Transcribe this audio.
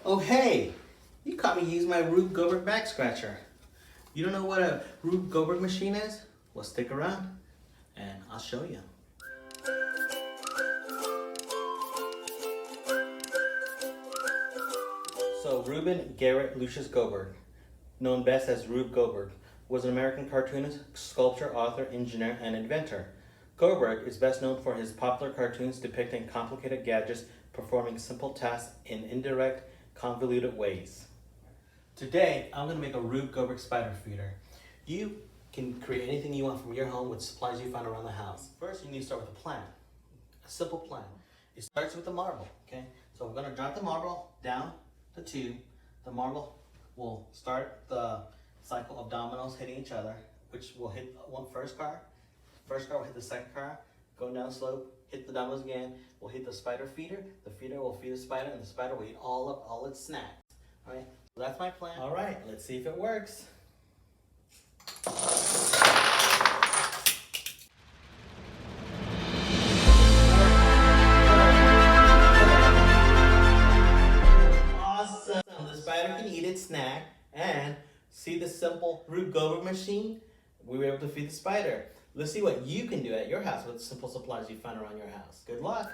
Oh hey, you caught me using my Rube Goldberg back scratcher. You don't know what a Rube Goldberg machine is? Well, stick around and I'll show you. So Reuben Garrett Lucius Goldberg, known best as Rube Goldberg, was an American cartoonist, sculptor, author, engineer, and inventor. Goldberg is best known for his popular cartoons depicting complicated gadgets performing simple tasks in indirect, convoluted ways. Today, I'm going to make a Rube Goldberg spider feeder. You can create anything you want from your home with supplies you find around the house. First, you need to start with a plan, a simple plan. It starts with a marble, okay? So we're going to drop the marble down the tube. The marble will start the cycle of dominoes hitting each other, which will hit one first car. First car will hit the second car, go down the slope, hit the dominoes again, we'll hit the spider feeder. The feeder will feed the spider, and the spider will eat all its snacks. All right, so that's my plan. All right, let's see if it works. Awesome. The spider can eat its snack, and see the simple Rube Goldberg machine? We were able to feed the spider. Let's see what you can do at your house with simple supplies you find around your house. Good luck.